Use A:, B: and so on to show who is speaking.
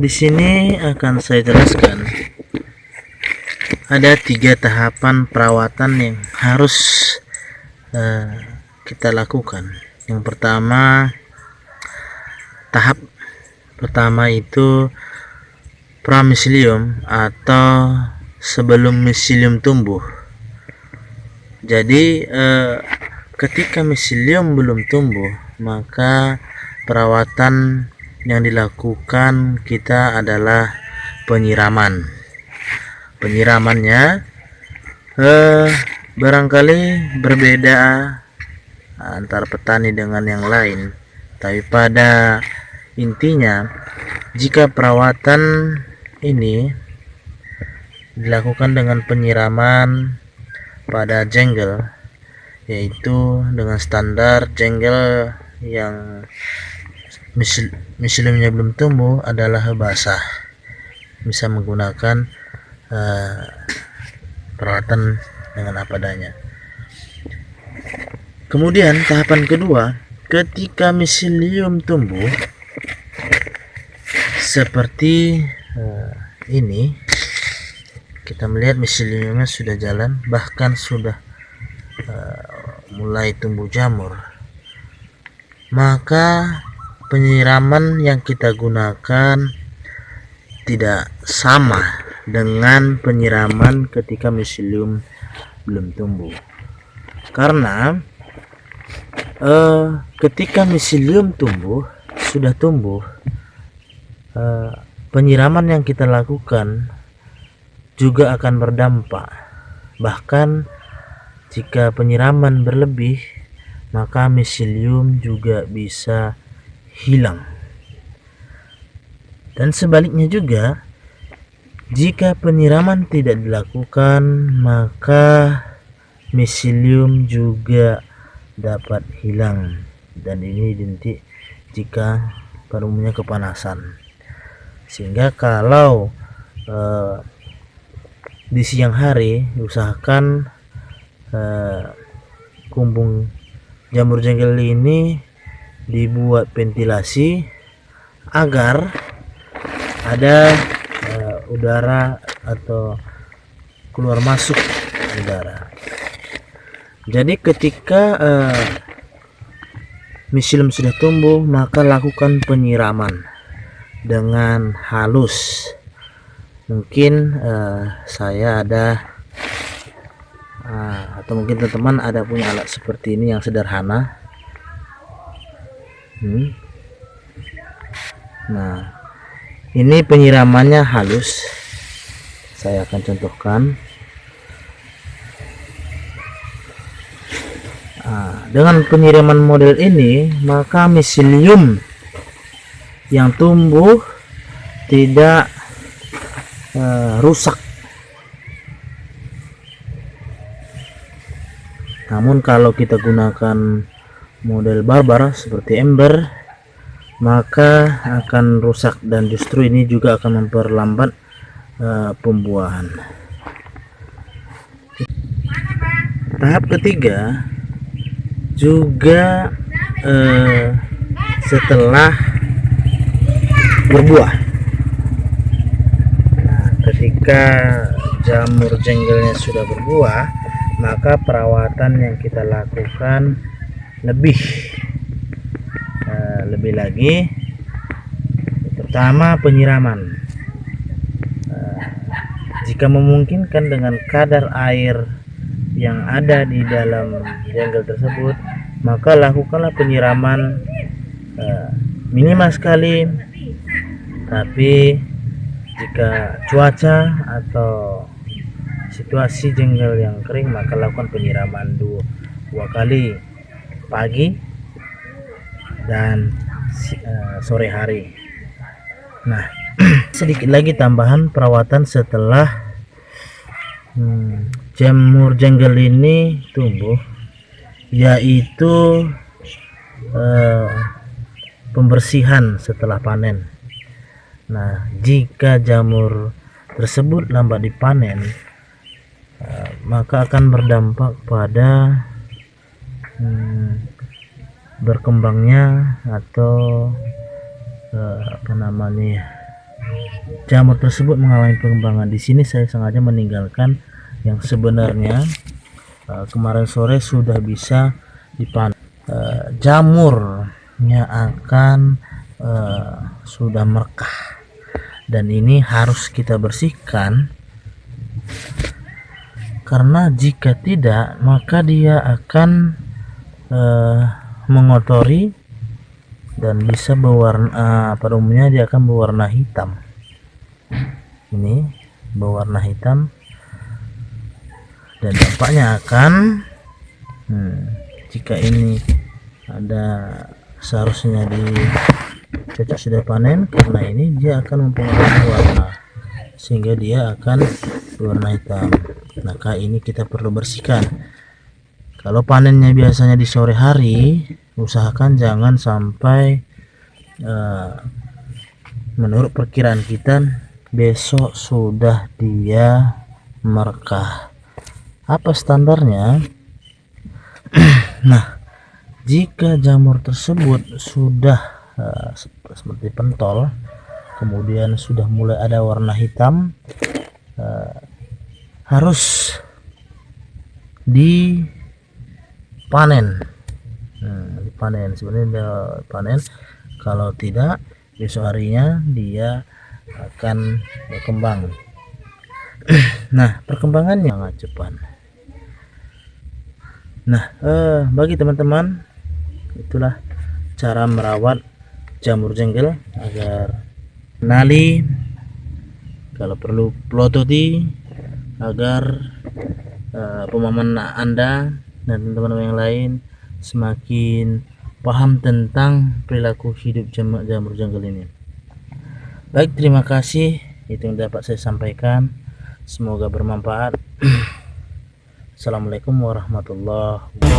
A: Di sini akan saya jelaskan ada 3 tahapan perawatan yang harus kita lakukan. Yang pertama, tahap pertama itu pramicelium atau sebelum miselium tumbuh. Jadi ketika miselium belum tumbuh, maka perawatan yang dilakukan kita adalah penyiraman. Penyiramannya barangkali berbeda antara petani dengan yang lain, tapi pada intinya jika perawatan ini dilakukan dengan penyiraman pada jenggel, yaitu dengan standar jenggel yang miseliumnya belum tumbuh adalah basah, bisa menggunakan perawatan dengan apa adanya. Kemudian tahapan kedua, ketika miselium tumbuh seperti ini, kita melihat miseliumnya sudah jalan, bahkan sudah mulai tumbuh jamur, maka penyiraman yang kita gunakan tidak sama dengan penyiraman ketika miselium belum tumbuh. Karena ketika miselium sudah tumbuh, penyiraman yang kita lakukan juga akan berdampak. Bahkan jika penyiraman berlebih, maka miselium juga bisa hilang. Dan sebaliknya juga, jika penyiraman tidak dilakukan, maka miselium juga dapat hilang, dan ini identik jika pada umumnya kepanasan. Sehingga kalau di siang hari usahakan kumbung jamur jenggel ini dibuat ventilasi agar ada udara atau keluar masuk udara. Jadi ketika miselium sudah tumbuh, maka lakukan penyiraman dengan halus. Mungkin saya ada atau mungkin teman-teman ada punya alat seperti ini yang sederhana. Nah, ini penyiramannya halus, saya akan contohkan. Dengan penyiraman model ini, maka miselium yang tumbuh tidak rusak. Namun kalau kita gunakan model barbar seperti ember, maka akan rusak, dan justru ini juga akan memperlambat pembuahan. Tahap ketiga juga setelah berbuah. Nah, ketika jamur jenggelnya sudah berbuah, maka perawatan yang kita lakukan lebih lagi. Pertama, penyiraman. Jika memungkinkan dengan kadar air yang ada di dalam jenggel tersebut, maka lakukanlah penyiraman minimal sekali. Tapi jika cuaca atau situasi jenggel yang kering, maka lakukan penyiraman dua kali, pagi dan sore hari. Nah, sedikit lagi tambahan perawatan setelah jamur jenggel ini tumbuh, yaitu pembersihan setelah panen. Nah, jika jamur tersebut lambat dipanen, maka akan berdampak pada berkembangnya atau jamur tersebut mengalami perkembangan. Di sini saya sengaja meninggalkan yang sebenarnya kemarin sore sudah bisa dipanen. Jamurnya akan sudah merekah, dan ini harus kita bersihkan, karena jika tidak maka dia akan mengotori dan bisa berwarna, pada umumnya dia akan berwarna hitam. Ini berwarna hitam, dan dampaknya akan jika ini ada seharusnya cocok sudah panen, karena ini dia akan mempengaruhi warna sehingga dia akan berwarna hitam. Maka ini kita perlu bersihkan. Kalau panennya biasanya di sore hari, usahakan jangan sampai menurut perkiraan kita besok sudah dia merekah. Apa standarnya? Nah, jika jamur tersebut sudah seperti pentol, kemudian sudah mulai ada warna hitam, harus dipanen. Dipanen, sebenarnya panen. Kalau tidak, besok harinya dia akan berkembang. Nah, perkembangannya sangat cepat. Nah, bagi teman-teman, itulah cara merawat jamur jenggel agar kenali, kalau perlu pelototi, agar pemahaman Anda dan teman-teman yang lain semakin paham tentang perilaku hidup jamur jenggel ini. Baik, terima kasih, itu yang dapat saya sampaikan, semoga bermanfaat. Assalamualaikum warahmatullahi wabarakatuh.